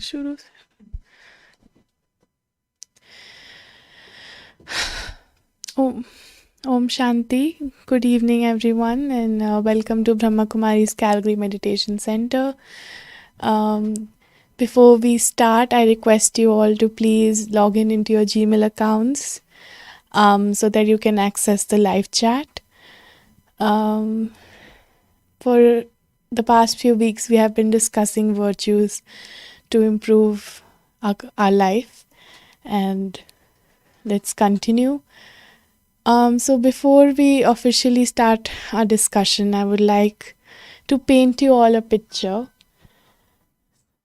शुरू से Om, Om Shanti. Good evening, everyone, and welcome to Brahma Kumari's Calgary Meditation Center. Um, Before we start, I request you all to please log in into your Gmail accounts so that you can access the live chat. Um, for the past few weeks, we have been discussing virtues to improve our life, and let's continue. So before we officially start our discussion, I would like to paint you all a picture.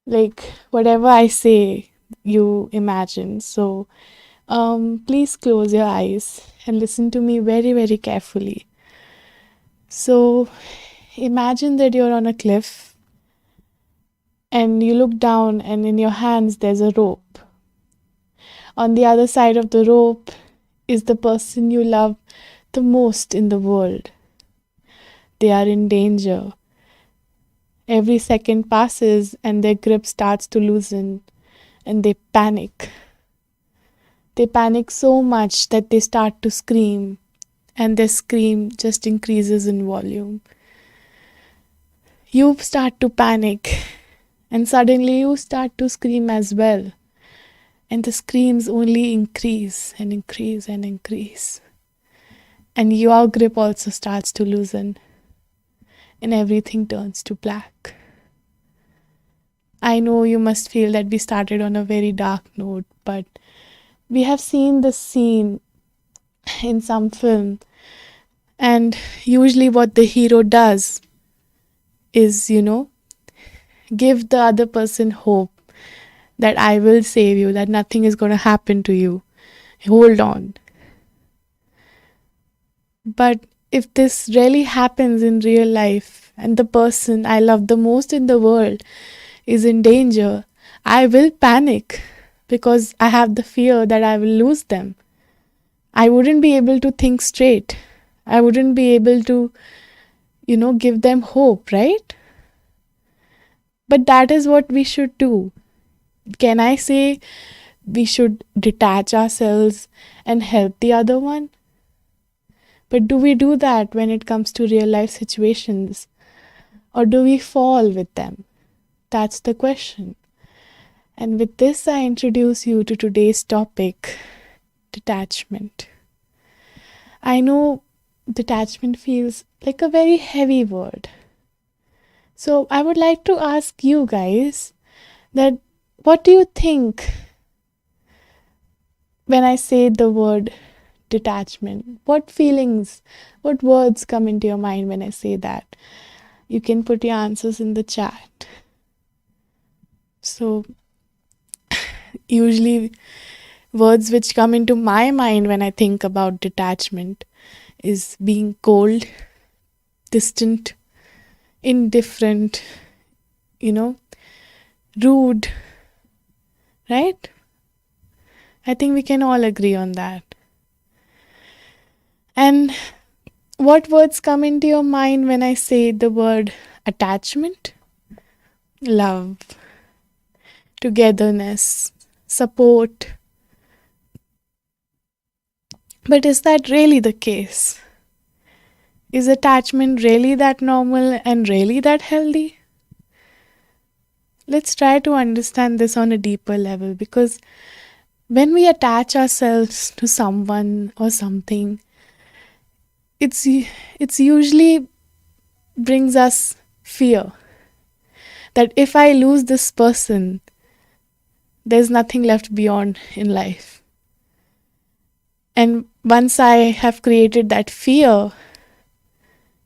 Like whatever I say, you imagine. So please close your eyes and listen to me very, very carefully. So imagine that you're on a cliff and you look down, and in your hands there's a rope. On the other side of the rope is the person you love the most in the world. They are in danger. Every second passes and their grip starts to loosen and they panic. They panic so much that they start to scream, and their scream just increases in volume. You start to panic, and suddenly you start to scream as well. And the screams only increase and increase and increase. And your grip also starts to loosen, and everything turns to black. I know you must feel that we started on a very dark note, but we have seen this scene in some film, and usually what the hero does is, give the other person hope that I will save you, that nothing is going to happen to you. Hold on. But if this really happens in real life and the person I love the most in the world is in danger, I will panic because I have the fear that I will lose them. I wouldn't be able to think straight. I wouldn't be able to, give them hope, right? But that is what we should do. Can I say we should detach ourselves and help the other one? But do we do that when it comes to real life situations? Or do we fall with them? That's the question. And with this, I introduce you to today's topic, detachment. I know detachment feels like a very heavy word. So I would like to ask you guys that what do you think when I say the word detachment? What feelings, what words come into your mind when I say that? You can put your answers in the chat. So usually words which come into my mind when I think about detachment is being cold, distant, indifferent, rude, right? I think we can all agree on that. And what words come into your mind when I say the word attachment? Love, togetherness, support. But is that really the case? Is attachment really that normal and really that healthy? Let's try to understand this on a deeper level, because when we attach ourselves to someone or something, it's usually brings us fear that if I lose this person, there's nothing left beyond in life. And once I have created that fear,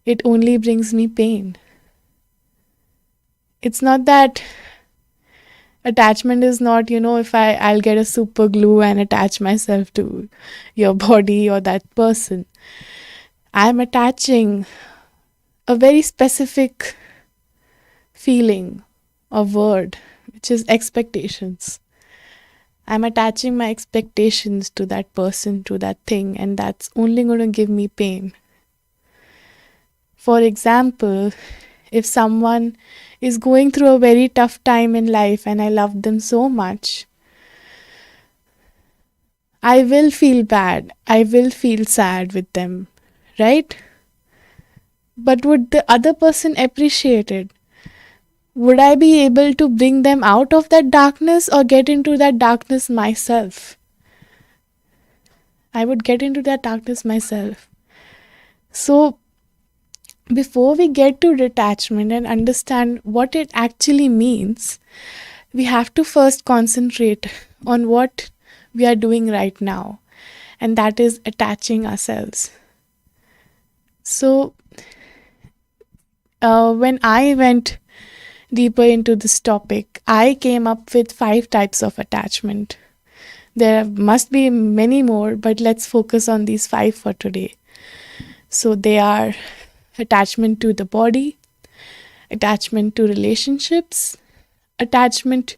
it only brings me pain. It's not that attachment is not, if I'll get a super glue and attach myself to your body or that person. I'm attaching a very specific feeling or word, which is expectations. I'm attaching my expectations to that person, to that thing, and that's only going to give me pain. For example, if someone is going through a very tough time in life and I love them so much, I will feel bad. I will feel sad with them, right? But would the other person appreciate it? Would I be able to bring them out of that darkness or get into that darkness myself? I would get into that darkness myself. So, before we get to detachment and understand what it actually means, we have to first concentrate on what we are doing right now, and that is attaching ourselves. So, when I went deeper into this topic, I came up with 5 types of attachment. There must be many more, but let's focus on these 5 for today. So, they are attachment to the body, attachment to relationships, attachment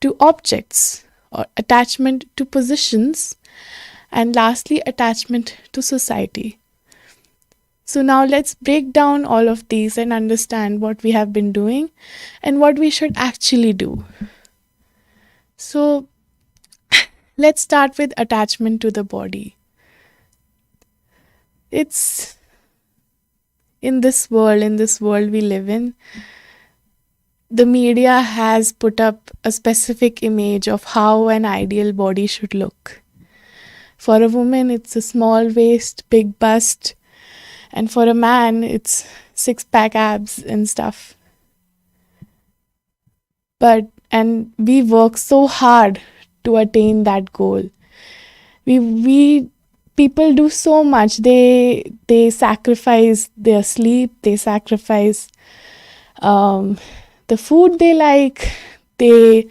to objects, or attachment to positions, and lastly, attachment to society. So, now let's break down all of these and understand what we have been doing and what we should actually do. So, let's start with attachment to the body. It's in this world we live in, the media has put up a specific image of how an ideal body should look. For a woman, it's a small waist, big bust, and for a man, it's 6-pack abs and stuff. And we work so hard to attain that goal. We people do so much. They sacrifice their sleep, they sacrifice the food they like, they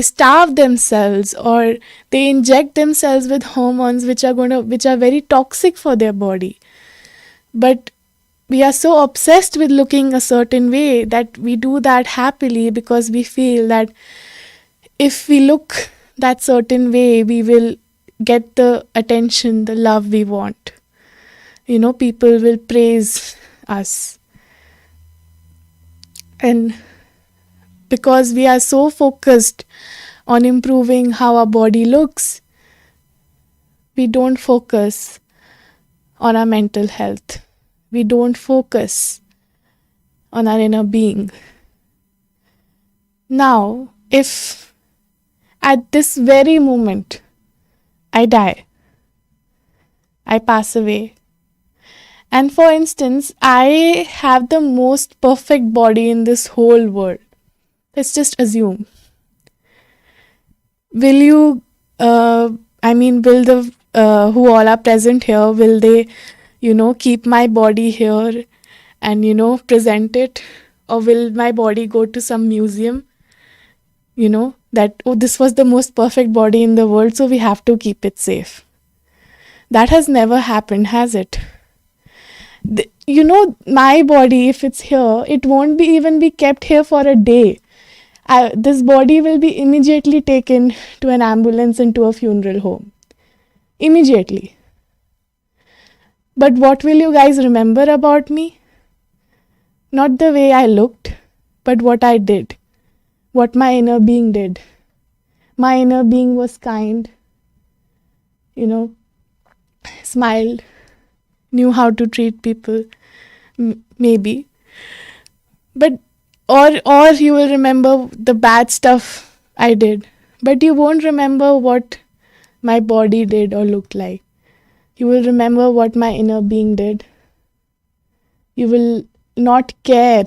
starve themselves, or they inject themselves with hormones which are very toxic for their body. But we are so obsessed with looking a certain way that we do that happily because we feel that if we look that certain way, we will get the attention, the love we want. People will praise us. And because we are so focused on improving how our body looks, we don't focus on our mental health. We don't focus on our inner being. Now, if at this very moment I die, I pass away, and for instance, I have the most perfect body in this whole world, let's just assume. Will you, will the who all are present here, will they, keep my body here and, present it? Or will my body go to some museum, that, oh, this was the most perfect body in the world, so we have to keep it safe? That has never happened, has it? My body, if it's here, it won't even be kept here for a day. This body will be immediately taken to an ambulance and to a funeral home. Immediately. But what will you guys remember about me? Not the way I looked, but what I did. What my inner being did. My inner being was kind, smiled, knew how to treat people, maybe. But or you will remember the bad stuff I did, but you won't remember what my body did or looked like. You will remember what my inner being did. You will not care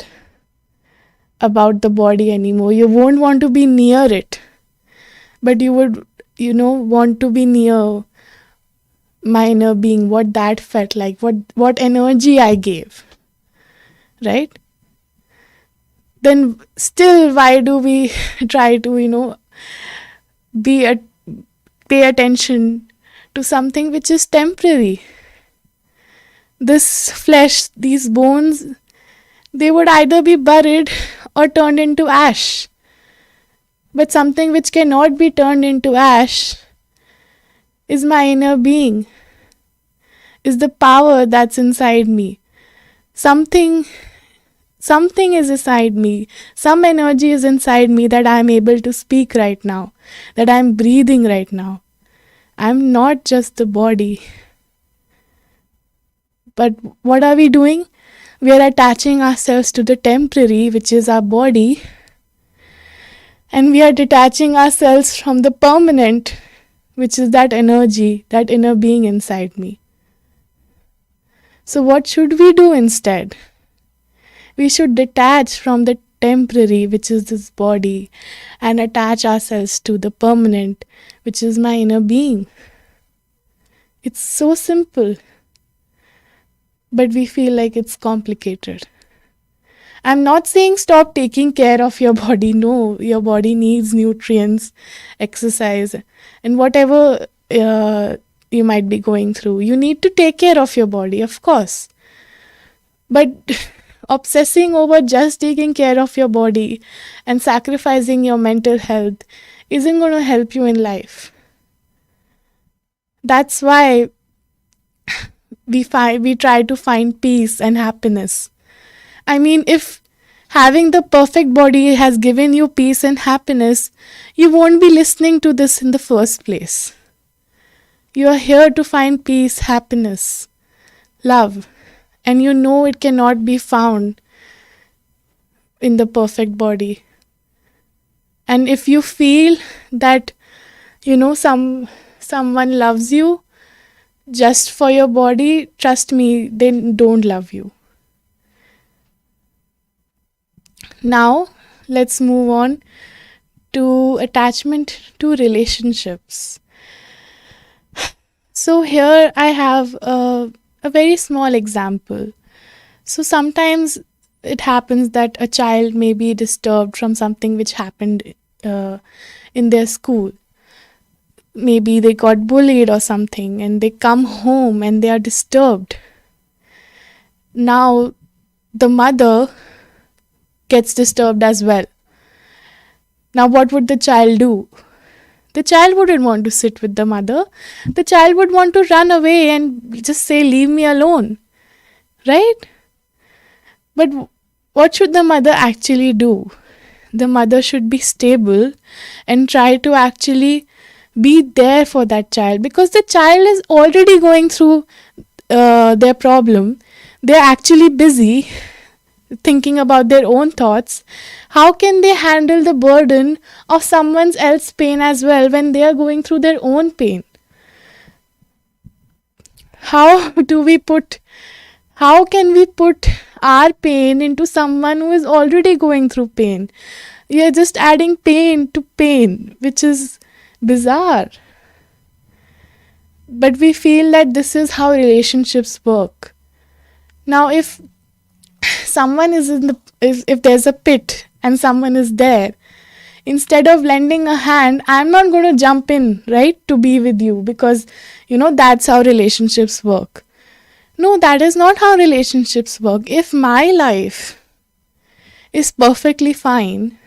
about the body anymore. You won't want to be near it, but you would, want to be near my inner being, what that felt like, what energy I gave, right? Then still, why do we try to, pay attention to something which is temporary? This flesh, these bones, they would either be buried or turned into ash. But something which cannot be turned into ash is my inner being, is the power that's inside me. Something Something is inside me. Some energy is inside me that I'm able to speak right now, that I'm breathing right now. I'm not just the body. But what are we doing? We are attaching ourselves to the temporary, which is our body, and we are detaching ourselves from the permanent, which is that energy, that inner being inside me. So, what should we do instead? We should detach from the temporary, which is this body, and attach ourselves to the permanent, which is my inner being. It's so simple, but we feel like it's complicated. I'm not saying stop taking care of your body. No, your body needs nutrients, exercise, and whatever you might be going through. You need to take care of your body, of course. But obsessing over just taking care of your body and sacrificing your mental health isn't going to help you in life. That's why we try to find peace and happiness. I mean, if having the perfect body has given you peace and happiness, you won't be listening to this in the first place. You are here to find peace, happiness, love, and you know it cannot be found in the perfect body. And if you feel that someone loves you just for your body, trust me, they don't love you. Now, let's move on to attachment to relationships. So, here I have a very small example. So, sometimes it happens that a child may be disturbed from something which happened in their school. Maybe they got bullied or something, and they come home and they are disturbed. Now, the mother gets disturbed as well. Now, what would the child do? The child wouldn't want to sit with the mother. The child would want to run away and just say, "Leave me alone." Right? But what should the mother actually do? The mother should be stable and try to actually be there for that child, because the child is already going through their problem. They're actually busy thinking about their own thoughts. How can they handle the burden of someone else's pain as well when they are going through their own pain? How do we put how can we put our pain into someone who is already going through pain? We are just adding pain to pain, which is bizarre. But we feel that this is how relationships work. Now, if someone is if there's a pit and someone is there, instead of lending a hand, I'm not going to jump in, right, to be with you, because that's how relationships work. No, that is not how relationships work. If my life is perfectly fine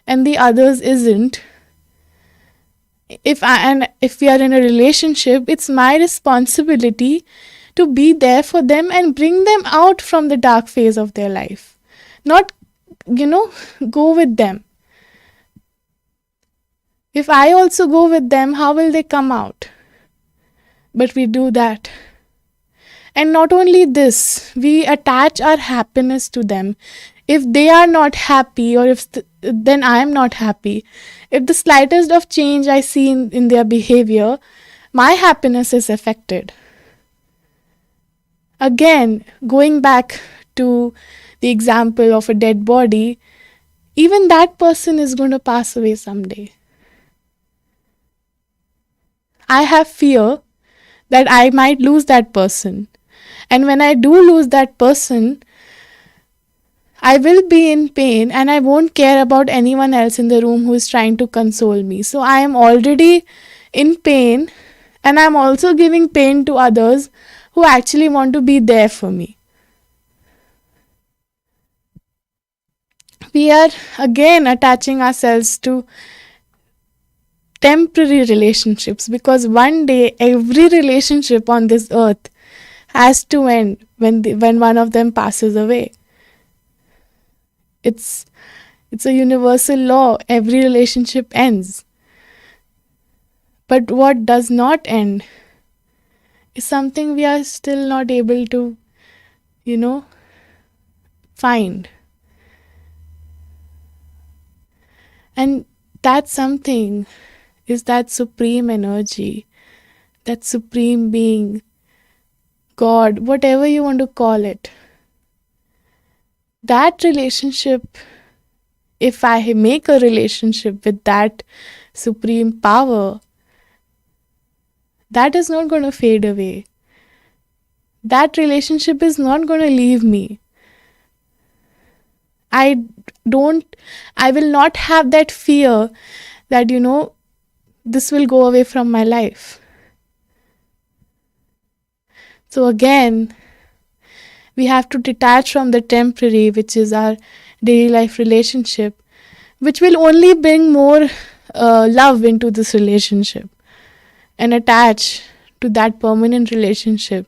and the others isn't, if we are in a relationship, it's my responsibility to be there for them and bring them out from the dark phase of their life, not go with them. If I also go with them, how will they come out? But we do that. And not only this, we attach our happiness to them. If they are not happy, or then I am not happy, if the slightest of change I see in their behavior, my happiness is affected. Again, going back to the example of a dead body, even that person is going to pass away someday. I have fear that I might lose that person. And when I do lose that person, I will be in pain and I won't care about anyone else in the room who is trying to console me. So I am already in pain, and I'm also giving pain to others who actually want to be there for me. We are again attaching ourselves to temporary relationships, because one day every relationship on this earth has to end when one of them passes away. It's it's a universal law. Every relationship ends. But what does not end is something we are still not able to, you know, find. And that something is that supreme energy, that supreme being, God, whatever you want to call it. That relationship, if I make a relationship with that supreme power, that is not going to fade away. That relationship is not going to leave me. I don't, I will not have that fear that, this will go away from my life. So again, we have to detach from the temporary, which is our daily life relationship, which will only bring more love into this relationship, and attach to that permanent relationship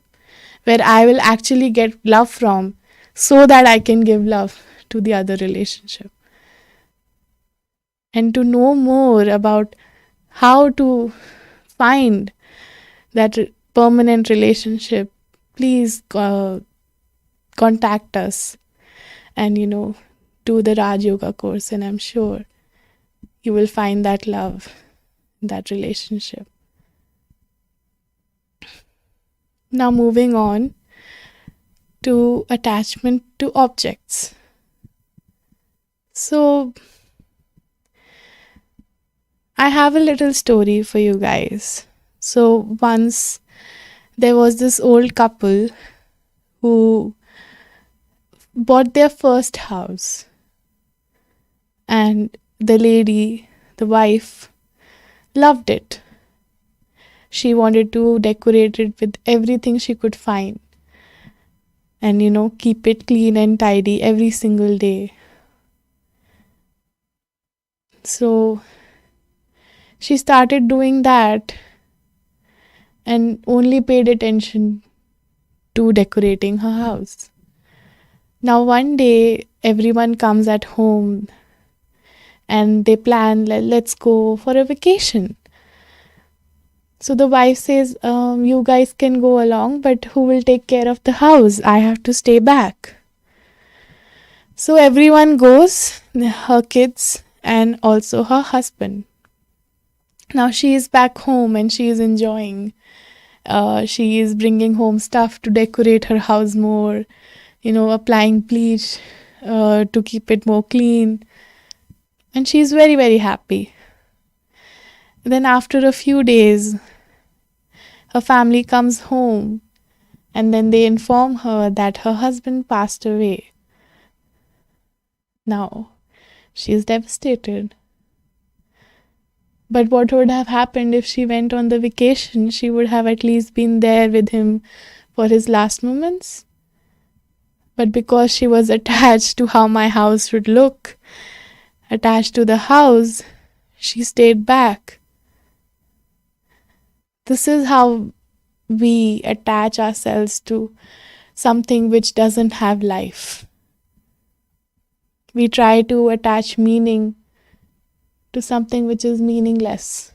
where I will actually get love from, so that I can give love to the other relationship. And to know more about how to find that permanent relationship, please contact us and, do the Raj Yoga course. And I'm sure you will find that love, that relationship. Now, moving on to attachment to objects. So, I have a little story for you guys. So, once there was this old couple who bought their first house, and the lady, the wife, loved it. She wanted to decorate it with everything she could find and, keep it clean and tidy every single day. So she started doing that and only paid attention to decorating her house. Now, one day, everyone comes at home and they plan, let's go for a vacation. So the wife says, you guys can go along, but who will take care of the house? I have to stay back. So everyone goes, her kids and also her husband. Now she is back home and she is enjoying. She is bringing home stuff to decorate her house more, applying bleach to keep it more clean. And she is very, very happy. Then after a few days, her family comes home and then they inform her that her husband passed away. Now, she is devastated. But what would have happened if she went on the vacation? She would have at least been there with him for his last moments. But because she was attached to how my house should look, attached to the house, she stayed back. This is how we attach ourselves to something which doesn't have life. We try to attach meaning to something which is meaningless.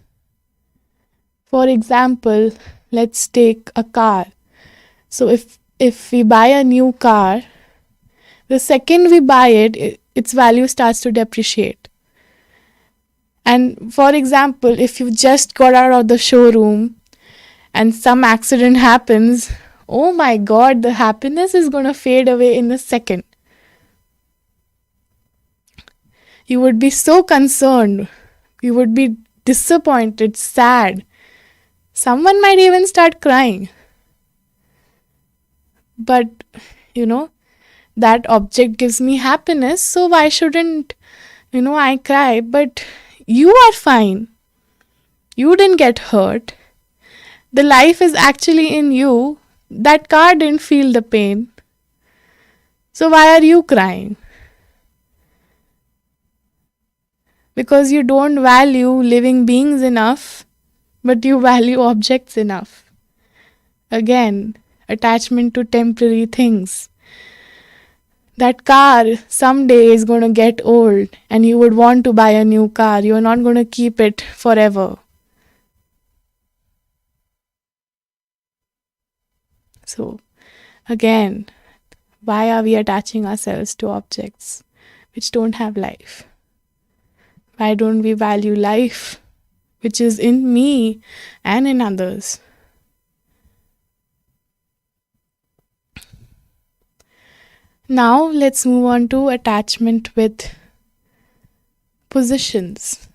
For example, let's take a car. So if we buy a new car, the second we buy it, its value starts to depreciate. And for example, if you just got out of the showroom and some accident happens, oh my God, the happiness is going to fade away in a second. You would be so concerned. You would be disappointed, sad. Someone might even start crying. But, that object gives me happiness, so why shouldn't, I cry? But you are fine. You didn't get hurt. The life is actually in you. That car didn't feel the pain. So why are you crying? Because you don't value living beings enough, but you value objects enough. Again, attachment to temporary things. That car someday is going to get old and you would want to buy a new car. You're not going to keep it forever. So, again, why are we attaching ourselves to objects which don't have life? Why don't we value life which is in me and in others? Now, let's move on to attachment with positions.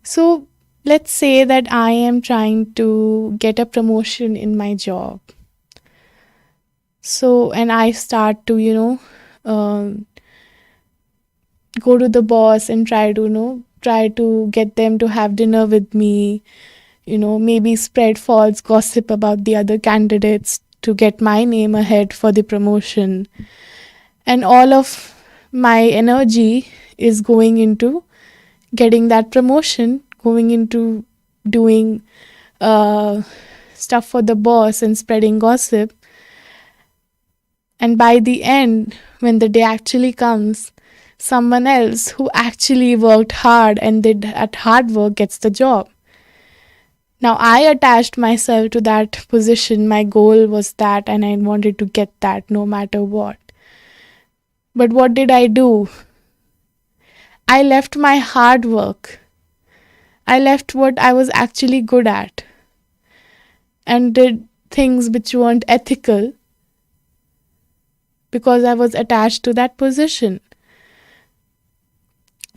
So, let's say that I am trying to get a promotion in my job. So, and I start to, go to the boss and try to, try to get them to have dinner with me, maybe spread false gossip about the other candidates to get my name ahead for the promotion. And all of my energy is going into getting that promotion, going into doing stuff for the boss and spreading gossip. And by the end, when the day actually comes, someone else who actually worked hard and did at hard work gets the job. Now, I attached myself to that position. My goal was that, and I wanted to get that no matter what. But what did I do? I left my hard work. I left what I was actually good at and did things which weren't ethical because I was attached to that position.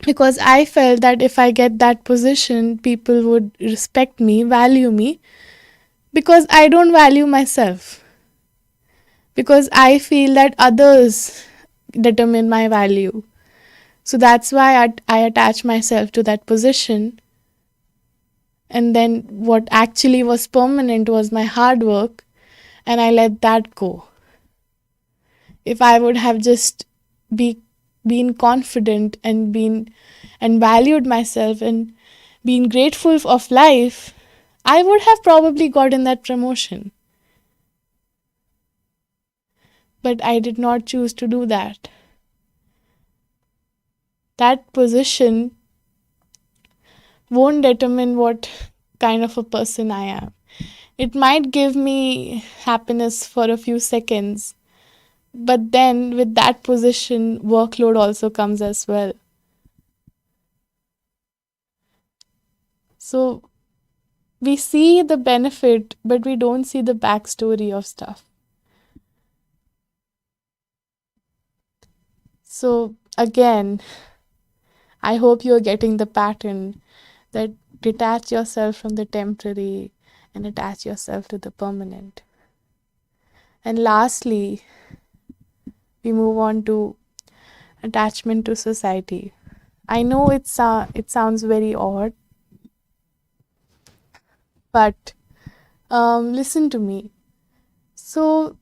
Because I felt that if I get that position, people would respect me, value me, because I don't value myself. Because I feel that others determine my value. So that's why I attach myself to that position. And then what actually was permanent was my hard work, and I let that go. If I would have just be been confident and valued myself and been grateful of life, I would have probably gotten that promotion. But I did not choose to do that. That position won't determine what kind of a person I am. It might give me happiness for a few seconds, but then with that position, workload also comes as well. So we see the benefit, but we don't see the backstory of stuff. So again, I hope you're getting the pattern that detach yourself from the temporary and attach yourself to the permanent. And lastly, we move on to attachment to society. I know it sounds very odd, but listen to me. So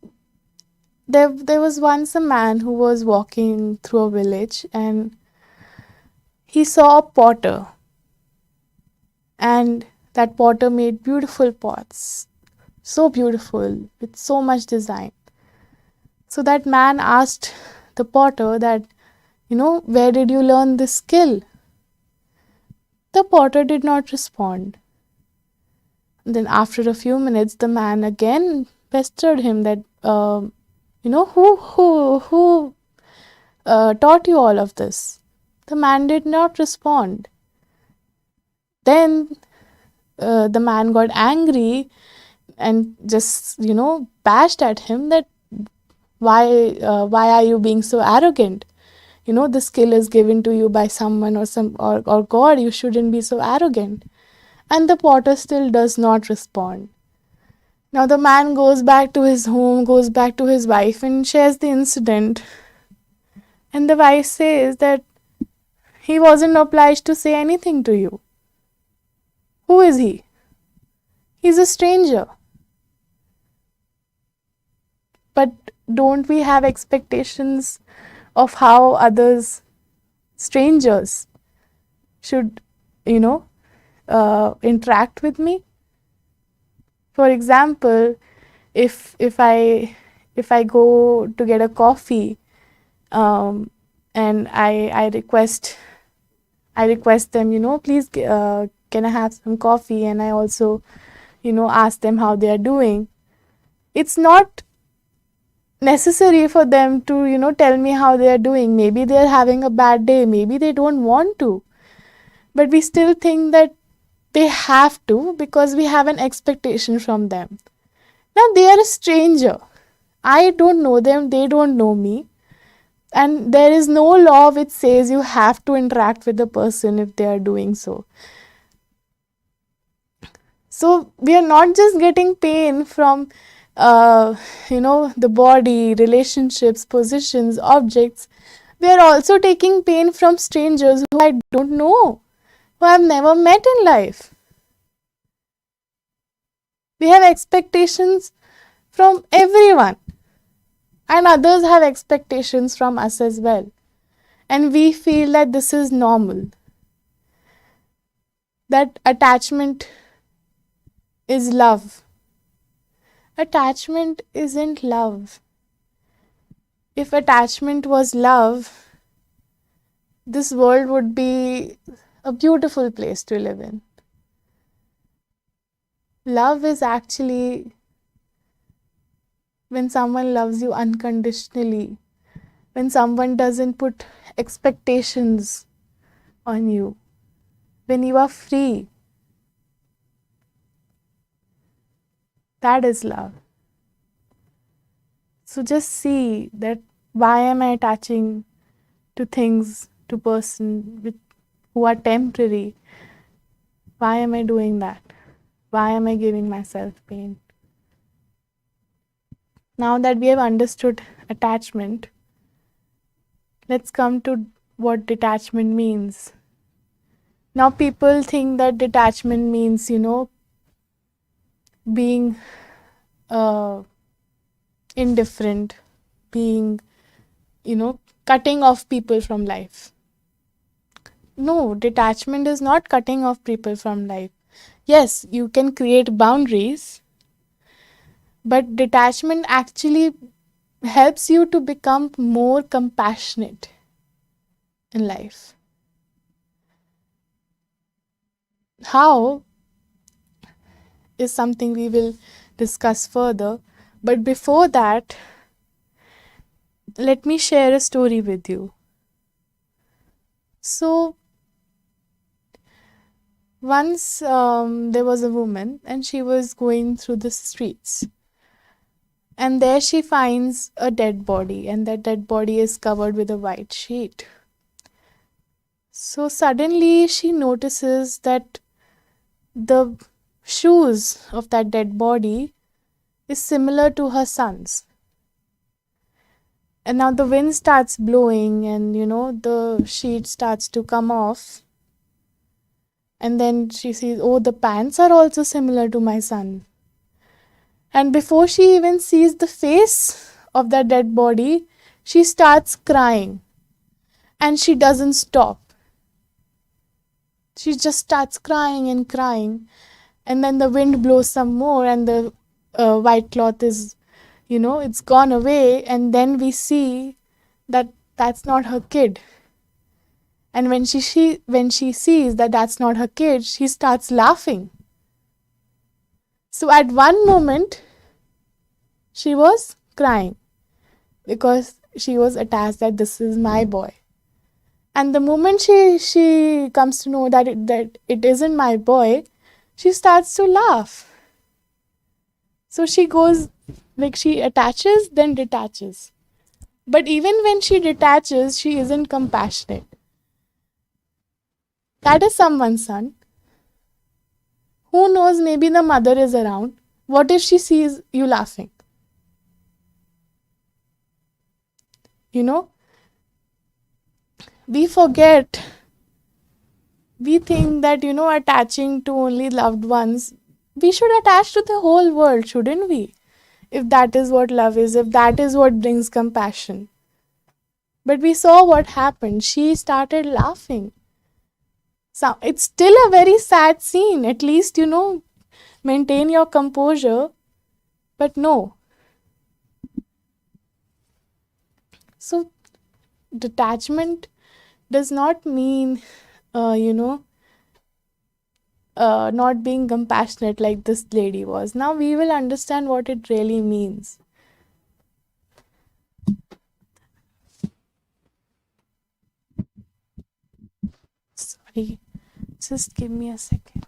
there was once a man who was walking through a village and he saw a potter, and that potter made beautiful pots, so beautiful with so much design. So that man asked the potter that, where did you learn this skill? The potter did not respond. Then after a few minutes, the man again pestered him that, who taught you all of this? The man did not respond. Then the man got angry and just, bashed at him that why are you being so arrogant? The skill is given to you by someone or God. You shouldn't be so arrogant. And the potter still does not respond. Now the man goes back to his home, goes back to his wife and shares the incident. And the wife says that he wasn't obliged to say anything to you. Who is he? He's a stranger. But don't we have expectations of how others, strangers, should, interact with me? For example, if I go to get a coffee um, and I request them, please, can I have some coffee? And I also, ask them how they are doing. It's not necessary for them to, tell me how they are doing. Maybe they are having a bad day. Maybe they don't want to. But we still think that they have to because we have an expectation from them. Now they are a stranger. I don't know them. They don't know me. And there is no law which says you have to interact with the person if they are doing so. So we are not just getting pain from, the body, relationships, positions, objects. We are also taking pain from strangers who I don't know, who I've never met in life. We have expectations from everyone, and others have expectations from us as well. And we feel that this is normal, that attachment is love. Attachment isn't love. If attachment was love, this world would be a beautiful place to live in. Love is actually when someone loves you unconditionally, when someone doesn't put expectations on you, when you are free. That is love. So just see that why am I attaching to things, to person who are temporary? Why am I doing that? Why am I giving myself pain? Now that we have understood attachment, let's come to what detachment means. Now people think that detachment means, being uh, indifferent, being, cutting off people from life. No, detachment is not cutting off people from life. Yes, you can create boundaries, but detachment actually helps you to become more compassionate in life. How is something we will discuss further. But before that, let me share a story with you. So, once there was a woman and she was going through the streets. And there she finds a dead body, and that dead body is covered with a white sheet. So, suddenly she notices that the shoes of that dead body is similar to her son's. And now the wind starts blowing, and the sheet starts to come off. And then she sees, oh, the pants are also similar to my son. And before she even sees the face of that dead body, she starts crying. And she doesn't stop. She just starts crying and crying. And then the wind blows some more, and the white cloth is, it's gone away. And then we see that that's not her kid. And when she sees that that's not her kid, she starts laughing. So at one moment, she was crying because she was attached that this is my boy. And the moment she comes to know that it isn't my boy, she starts to laugh. So she goes, like, she attaches, then detaches. But even when she detaches, she isn't compassionate. That is someone's son. Who knows, maybe the mother is around. What if she sees you laughing? You know, we forget. We think that, attaching to only loved ones, we should attach to the whole world, shouldn't we? If that is what love is, if that is what brings compassion. But we saw what happened. She started laughing. So it's still a very sad scene. At least, maintain your composure. But no. So detachment does not mean, uh, you know, not being compassionate like this lady was. Now we will understand what it really means. Sorry, just give me a second.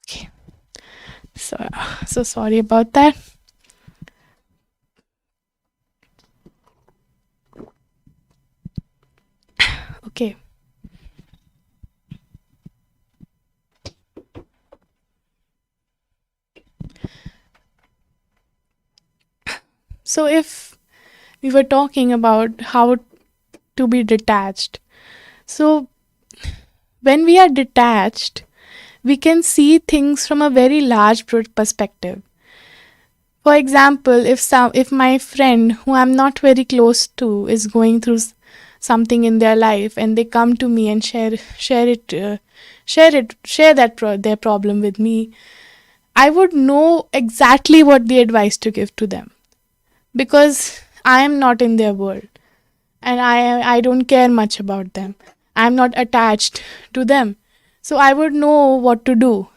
Okay, so sorry about that. Okay, so if we were talking about how to be detached, so when we are detached, we can see things from a very large perspective. For example, if my friend who I'm not very close to is going through something in their life and they come to me and share their problem with me, I would know exactly what the advice to give to them, because I am not in their world and I don't care much about them. I'm not attached to them. So I would know what to do,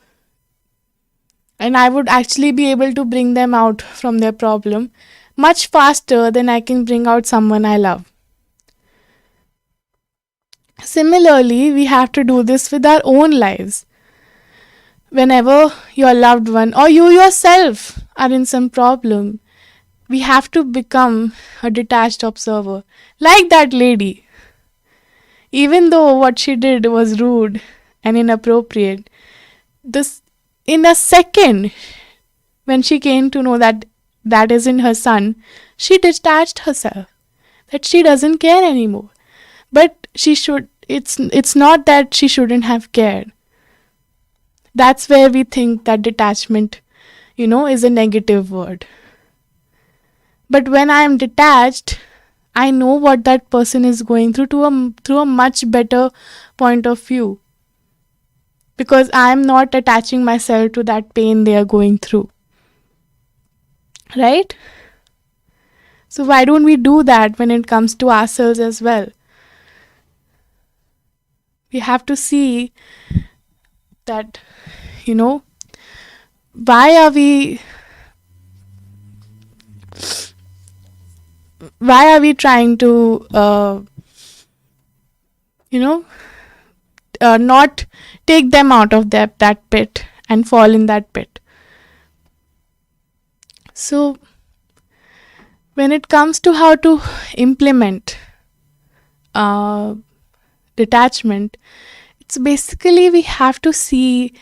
and I would actually be able to bring them out from their problem much faster than I can bring out someone I love. Similarly, we have to do this with our own lives. Whenever your loved one or you yourself are in some problem, we have to become a detached observer. Like that lady. Even though what she did was rude and inappropriate, this in a second, when she came to know that that isn't her son, she detached herself. That she doesn't care anymore. But she should. It's not that she shouldn't have cared. That's where we think that detachment, is a negative word. But when I am detached, I know what that person is going through a much better point of view, because I am not attaching myself to that pain they are going through. Right? So why don't we do that when it comes to ourselves as well? We have to see that, you know, why are we trying to you know not take them out of that pit and fall in that pit. So when it comes to how to implement uh, detachment, it's basically we have to see,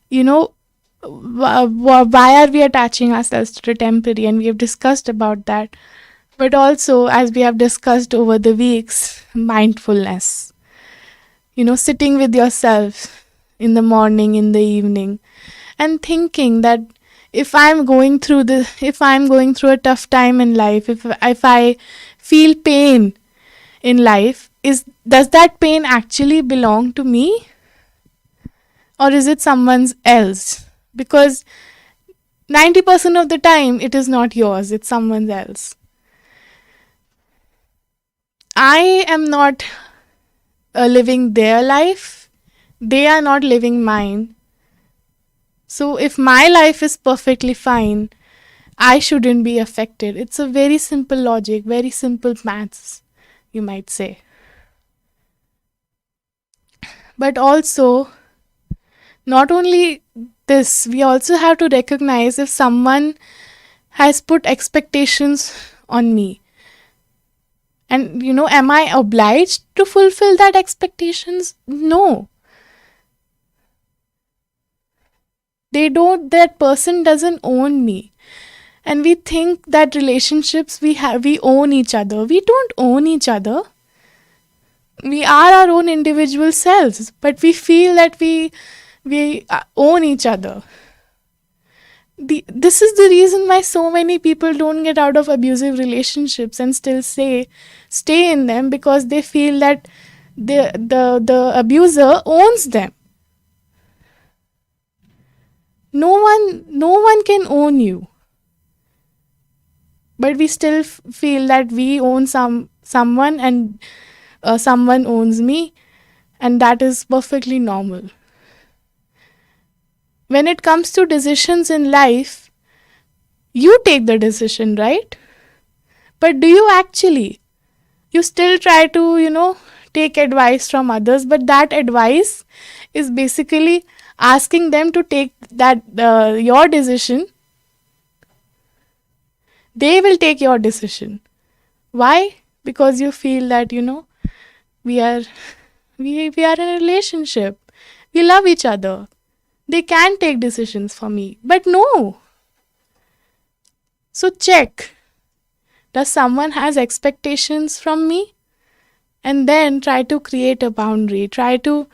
you know, why are we attaching ourselves to the temporary, and we have discussed about that. But also, as we have discussed over the weeks, mindfulness, sitting with yourself in the morning, in the evening, and thinking that if I'm going through a tough time in life, if I feel pain in life, is does that pain actually belong to me, or is it someone's else? Because 90% of the time it is not yours, it's someone else. I am not living their life, they are not living mine. So if my life is perfectly fine, I shouldn't be affected. It's a very simple logic, very simple maths, you might say. But also, not only this, we also have to recognize if someone has put expectations on me. And, am I obliged to fulfill that expectations? No. That person doesn't own me. And we think that relationships we own each other. We don't own each other. We are our own individual selves, but we feel that we own each other. This is the reason why so many people don't get out of abusive relationships and still stay in them, because they feel that the abuser owns them. No one can own you, but we still feel that we own someone, and someone owns me, and that is perfectly normal. When it comes to decisions in life, you take the decision, right? But do you actually? You still try to, take advice from others, but that advice is basically asking them to take that your decision. They will take your decision. Why? Because you feel that, we are we are in a relationship. We love each other. They can take decisions for me. But no. So check. Does someone has expectations from me? And then try to create a boundary. Try to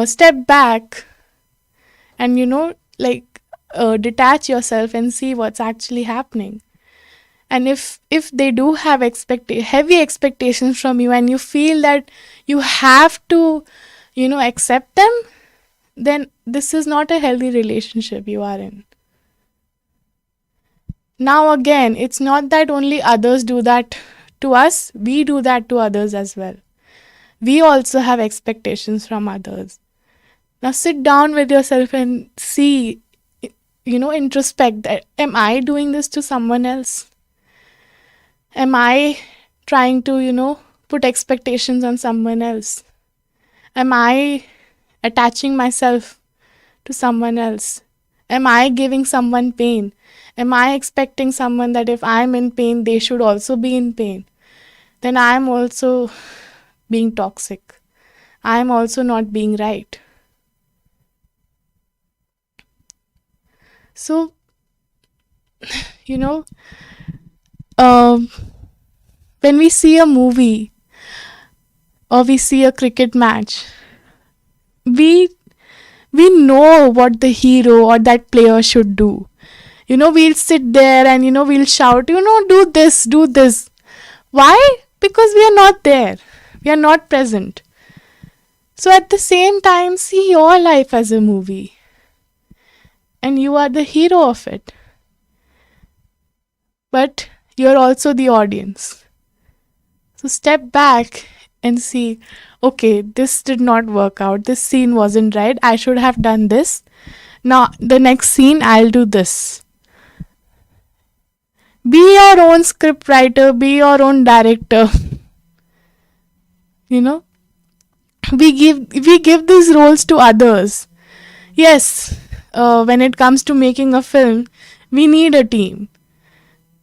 step back and detach yourself and see what's actually happening. And if they do have heavy expectations from you, and you feel that you have to accept them, then this is not a healthy relationship you are in. Now again, it's not that only others do that to us, we do that to others as well. We also have expectations from others. Now sit down with yourself and see, introspect that, am I doing this to someone else? Am I trying to, put expectations on someone else? Am I attaching myself to someone else? Am I giving someone pain? Am I expecting someone that if I'm in pain, they should also be in pain? Then I'm also being toxic. I'm also not being right. So, you know, um, when we see a movie or we see a cricket match, we we know what the hero or that player should do. We'll sit there and we'll shout, do this, do this. Why? Because we are not there. We are not present. So at the same time, see your life as a movie, and you are the hero of it. But you're also the audience. So step back and see, okay, this did not work out. This scene wasn't right. I should have done this. Now, the next scene, I'll do this. Be your own script writer, be your own director. You know, we give these roles to others. Yes, when it comes to making a film, we need a team.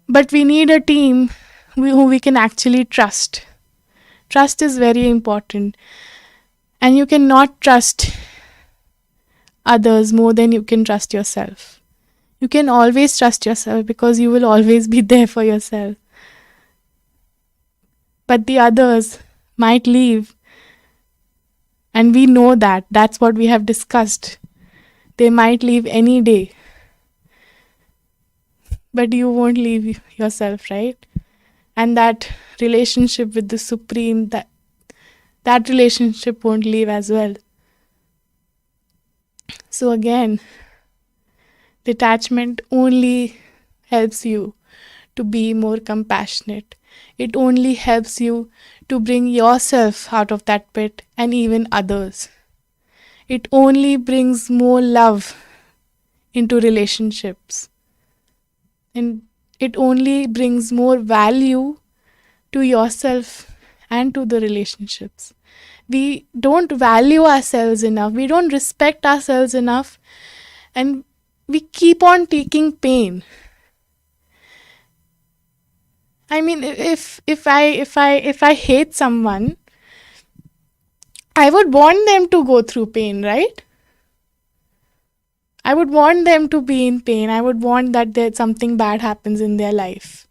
But we need a team who we can actually trust. Trust is very important. And you cannot trust others more than you can trust yourself. You can always trust yourself because you will always be there for yourself. But the others might leave. And we know that. That's what we have discussed. They might leave any day. But you won't leave yourself, right? And that relationship with the Supreme, that relationship won't leave as well. So again, detachment only helps you to be more compassionate. It only helps you to bring yourself out of that pit and even others. It only brings more love into relationships. And it only brings more value to yourself and to the relationships. We don't value ourselves enough. We don't respect ourselves enough. And we keep on taking pain. I mean, if I hate someone, I would want them to go through pain, right? I would want them to be in pain. I would want that something bad happens in their life.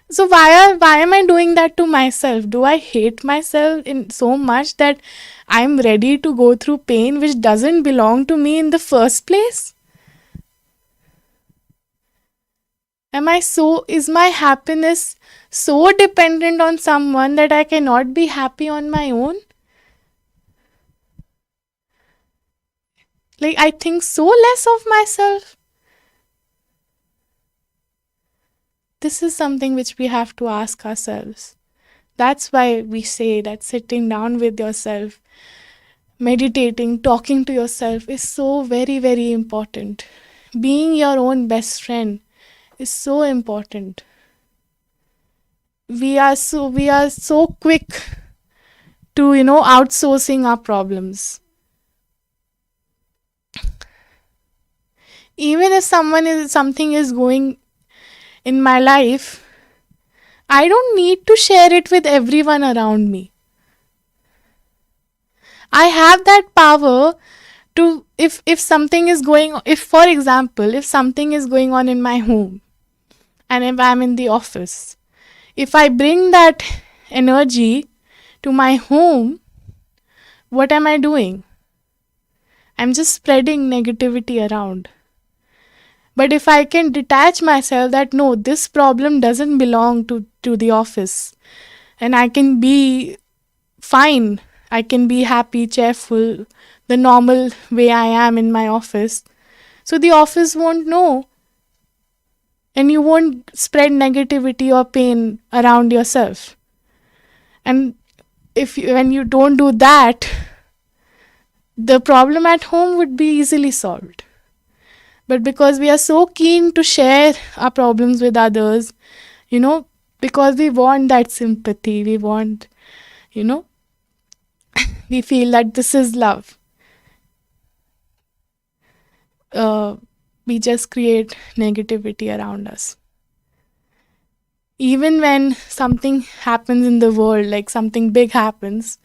So why am I doing that to myself? Do I hate myself in so much that I'm ready to go through pain which doesn't belong to me in the first place? Is my happiness so dependent on someone that I cannot be happy on my own? Like, I think so less of myself. This is something which we have to ask ourselves. That's why we say that sitting down with yourself, meditating, talking to yourself is so very, very important. Being your own best friend is so important. We are so quick to, outsourcing our problems. Even if something is going in my life, I don't need to share it with everyone around me. I have that power to, if something is going, if for example, if something is going on in my home and if I'm in the office, if I bring that energy to my home, what am I doing? I'm just spreading negativity around. But if I can detach myself that no, this problem doesn't belong to the office, and I can be fine, I can be happy, cheerful, the normal way I am in my office. So the office won't know, and you won't spread negativity or pain around yourself. And when you don't do that, the problem at home would be easily solved. But because we are so keen to share our problems with others, you know, because we want that sympathy, we want, you know, we feel that this is love. Uh, we just create negativity around us. Even when something happens in the world, like something big happens,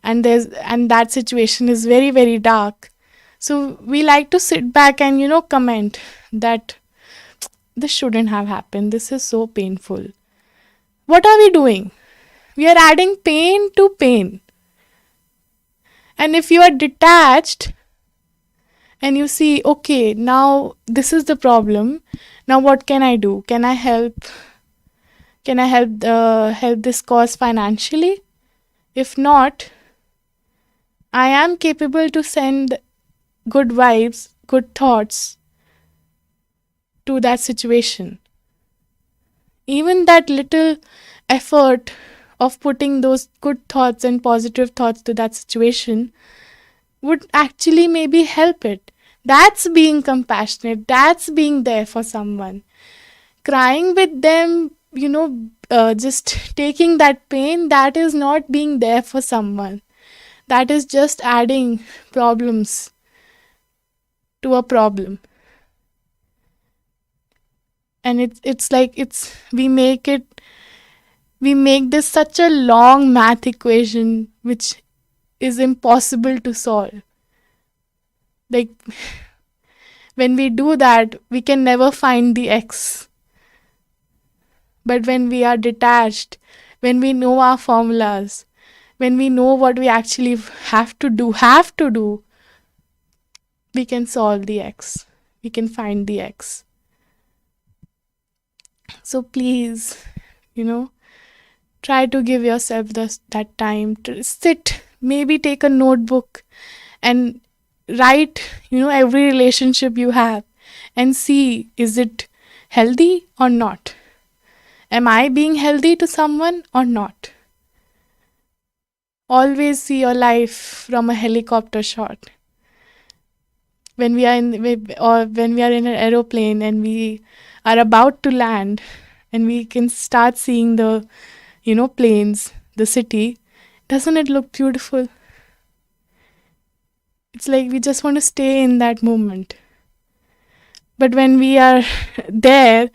and that situation is very, very dark, so we like to sit back and, comment that this shouldn't have happened, this is so painful. What are we doing? We are adding pain to pain. And if you are detached and you see, okay, now this is the problem, now what can I do? Can I help? Can I help this cause financially? If not, I am capable to send good vibes, good thoughts to that situation. Even that little effort of putting those good thoughts and positive thoughts to that situation would actually maybe help it. That's being compassionate. That's being there for someone. Crying with them, just taking that pain, that is not being there for someone. That is just adding problems to a problem. And it's like we make this such a long math equation which is impossible to solve. Like, when we do that, we can never find the x. But when we are detached, when we know our formulas, when we know what we actually have to do, we can solve the x. We can find the x. So please, you know, try to give yourself that time to sit, maybe take a notebook and write, every relationship you have and see, is it healthy or not? Am I being healthy to someone or not? Always see your life from a helicopter shot. When we are or when we are in an aeroplane and we are about to land and we can start seeing the, planes, the city, doesn't it look beautiful? It's like we just want to stay in that moment. But when we are there,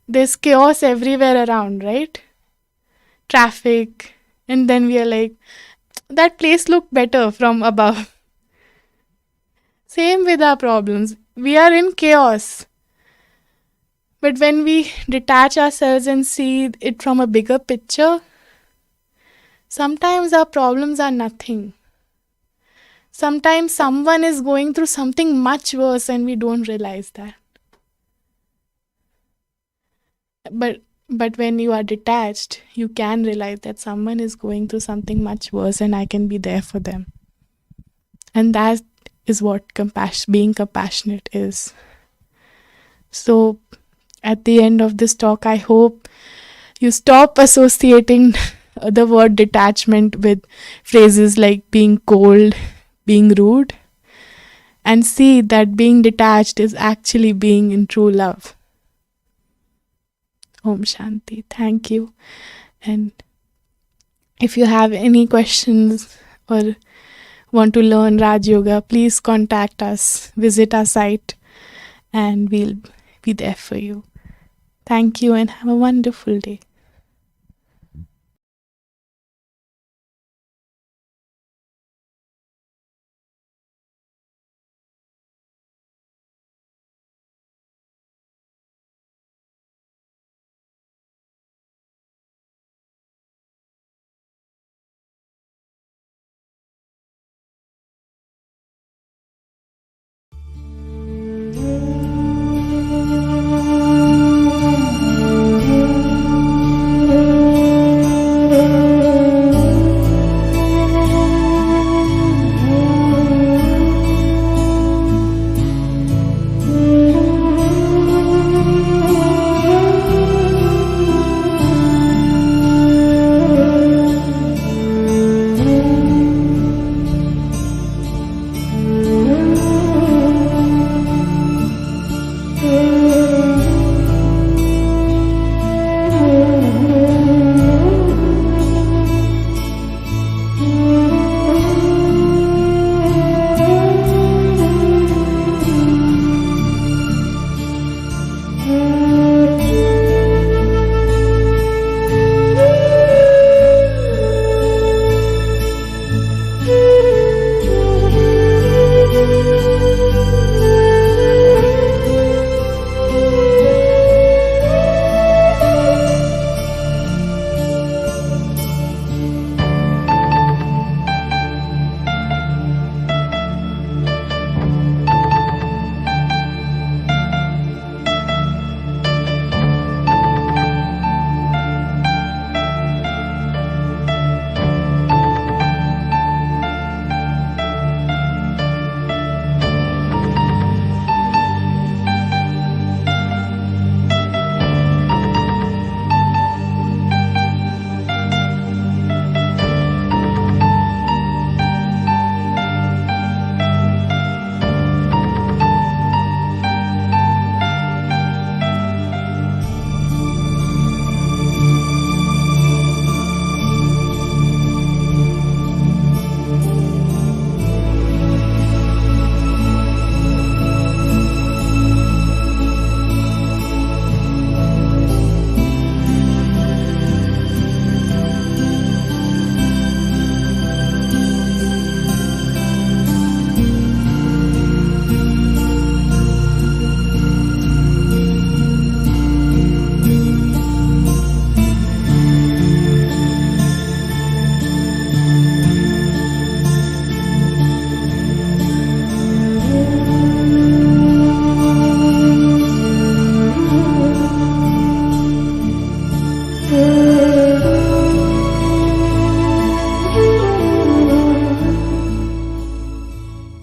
there's chaos everywhere around, right? Traffic. And then we are like, that place looked better from above. Same with our problems. We are in chaos. But when we detach ourselves and see it from a bigger picture, sometimes our problems are nothing. Sometimes someone is going through something much worse and we don't realize that. But when you are detached, you can realize that someone is going through something much worse and I can be there for them. And that is what being compassionate is. So at the end of this talk, I hope you stop associating the word detachment with phrases like being cold, being rude, and see that being detached is actually being in true love. Om Shanti. Thank you. And if you have any questions or want to learn Raj Yoga, please contact us, visit our site, and we'll be there for you. Thank you and have a wonderful day.